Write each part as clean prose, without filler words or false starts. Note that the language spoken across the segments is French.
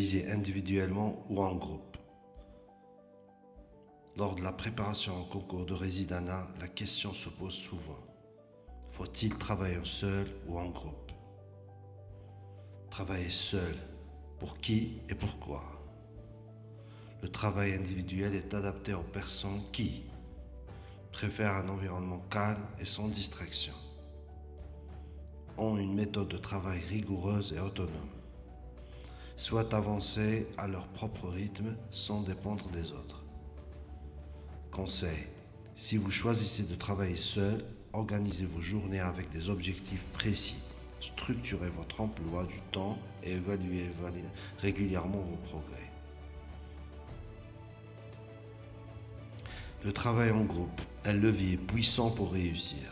réalisé individuellement ou en groupe. Lors de la préparation au concours de résidanat, la question se pose souvent. Faut-il travailler seul ou en groupe? Travailler seul, pour qui et pourquoi? Le travail individuel est adapté aux personnes qui préfèrent un environnement calme et sans distraction, ont une méthode de travail rigoureuse et autonome, souhaitent avancer à leur propre rythme sans dépendre des autres. Conseil: si vous choisissez de travailler seul, organisez vos journées avec des objectifs précis, structurez votre emploi du temps et évaluez régulièrement vos progrès. Le travail en groupe, un levier puissant pour réussir.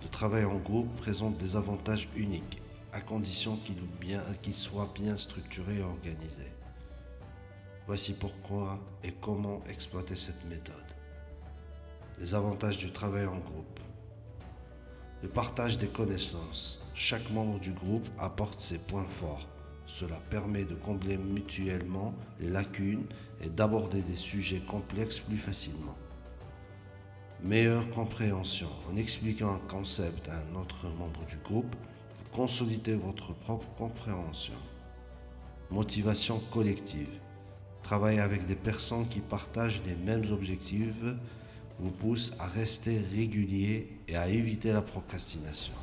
Le travail en groupe présente des avantages uniques, à condition qu'il soit bien structuré et organisé. Voici pourquoi et comment exploiter cette méthode. Les avantages du travail en groupe. Le partage des connaissances. Chaque membre du groupe apporte ses points forts. Cela permet de combler mutuellement les lacunes et d'aborder des sujets complexes plus facilement. Meilleure compréhension. En expliquant un concept à un autre membre du groupe, vous consolidez votre propre compréhension. Motivation collective. Travailler avec des personnes qui partagent les mêmes objectifs vous pousse à rester régulier et à éviter la procrastination.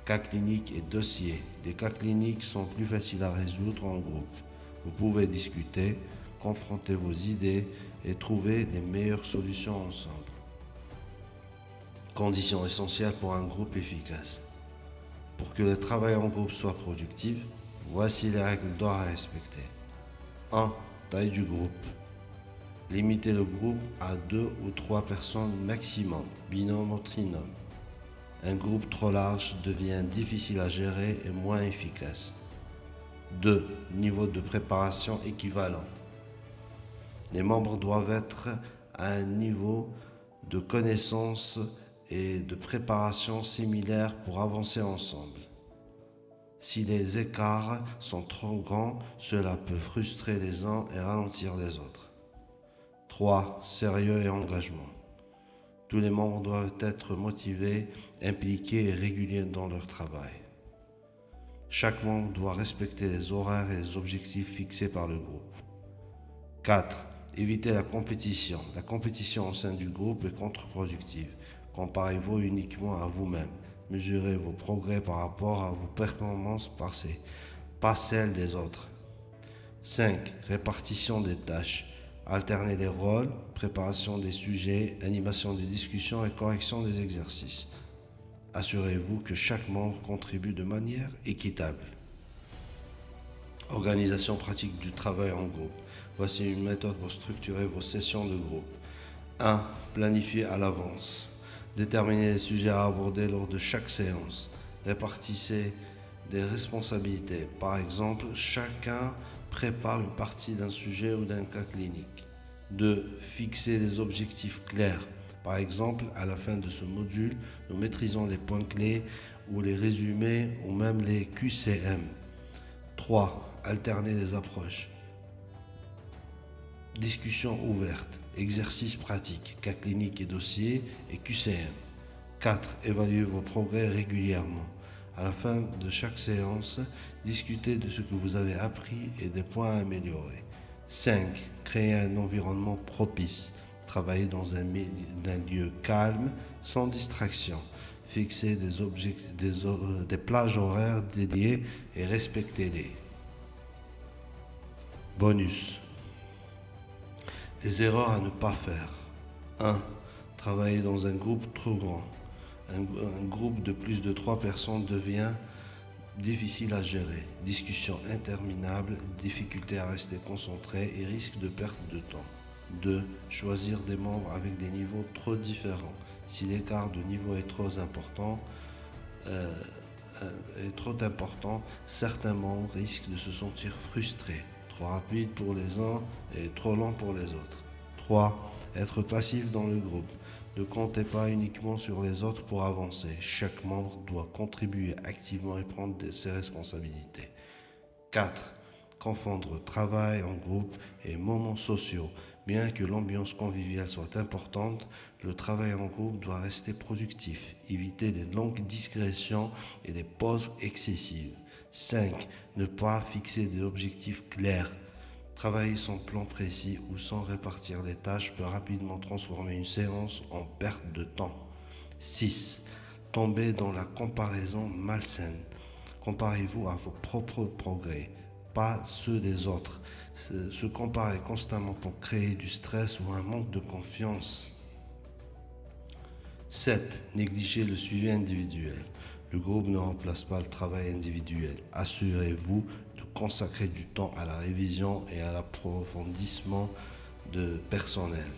Cas cliniques et dossiers. Les cas cliniques sont plus faciles à résoudre en groupe. Vous pouvez discuter, confronter vos idées et trouver les meilleures solutions ensemble. Conditions essentielles pour un groupe efficace. Pour que le travail en groupe soit productif, voici les règles d'or à respecter. 1. Taille du groupe. Limitez le groupe à 2 ou 3 personnes maximum, binôme ou trinôme. Un groupe trop large devient difficile à gérer et moins efficace. 2. Niveau de préparation équivalent. Les membres doivent être à un niveau de connaissance et de préparation similaire pour avancer ensemble. Si les écarts sont trop grands, cela peut frustrer les uns et ralentir les autres. 3. Sérieux et engagement. Tous les membres doivent être motivés, impliqués et réguliers dans leur travail. Chaque membre doit respecter les horaires et les objectifs fixés par le groupe. 4. Évitez la compétition. La compétition au sein du groupe est contre-productive. Comparez-vous uniquement à vous-même. Mesurez vos progrès par rapport à vos performances passées, pas celles des autres. 5. Répartition des tâches. Alternez les rôles, préparation des sujets, animation des discussions et correction des exercices. Assurez-vous que chaque membre contribue de manière équitable. Organisation pratique du travail en groupe. Voici une méthode pour structurer vos sessions de groupe. 1. Planifiez à l'avance. Déterminez les sujets à aborder lors de chaque séance. Répartissez des responsabilités. Par exemple, chacun prépare une partie d'un sujet ou d'un cas clinique. 2. Fixez des objectifs clairs. Par exemple, à la fin de ce module, nous maîtrisons les points clés ou les résumés ou même les QCM. 3. Alternez les approches. Discussion ouverte, exercices pratiques, cas cliniques et dossiers et QCM. 4. Évaluez vos progrès régulièrement. À la fin de chaque séance, discutez de ce que vous avez appris et des points à améliorer. 5. Créez un environnement propice. Travaillez dans un lieu calme, sans distraction. Fixez des plages horaires dédiées et respectez-les. Bonus. Les erreurs à ne pas faire. 1. Travailler dans un groupe trop grand. Un groupe de plus de 3 personnes devient difficile à gérer. Discussion interminable, difficulté à rester concentré et risque de perte de temps. 2. Choisir des membres avec des niveaux trop différents. Si l'écart de niveau est trop important, certains membres risquent de se sentir frustrés. Trop rapide pour les uns et trop lent pour les autres. 3. Être passif dans le groupe. Ne comptez pas uniquement sur les autres pour avancer. Chaque membre doit contribuer activement et prendre ses responsabilités. 4. confondre travail en groupe et moments sociaux. Bien que l'ambiance conviviale soit importante, le travail en groupe doit rester productif. Éviter les longues digressions et des pauses excessives. 5. Ne pas fixer des objectifs clairs. Travailler sans plan précis ou sans répartir les tâches peut rapidement transformer une séance en perte de temps. 6. Tomber dans la comparaison malsaine. Comparez-vous à vos propres progrès, pas ceux des autres. Se comparer constamment pour créer du stress ou un manque de confiance. 7. Négliger le suivi individuel. Le groupe ne remplace pas le travail individuel. Assurez-vous de consacrer du temps à la révision et à l'approfondissement de personnel.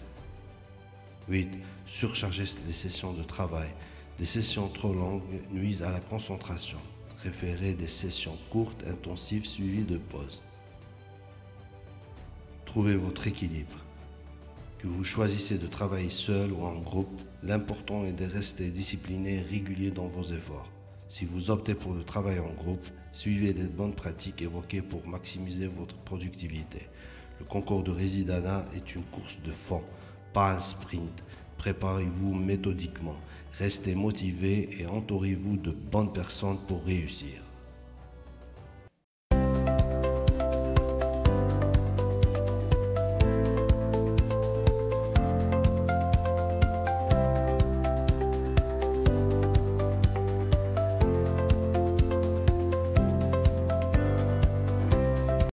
8. Surcharger les sessions de travail. Des sessions trop longues nuisent à la concentration. Préférez des sessions courtes, intensives, suivies de pauses. Trouvez votre équilibre. Que vous choisissez de travailler seul ou en groupe, l'important est de rester discipliné et régulier dans vos efforts. Si vous optez pour le travail en groupe, suivez les bonnes pratiques évoquées pour maximiser votre productivité. Le concours de Résidana est une course de fond, pas un sprint. Préparez-vous méthodiquement, restez motivé et entourez-vous de bonnes personnes pour réussir.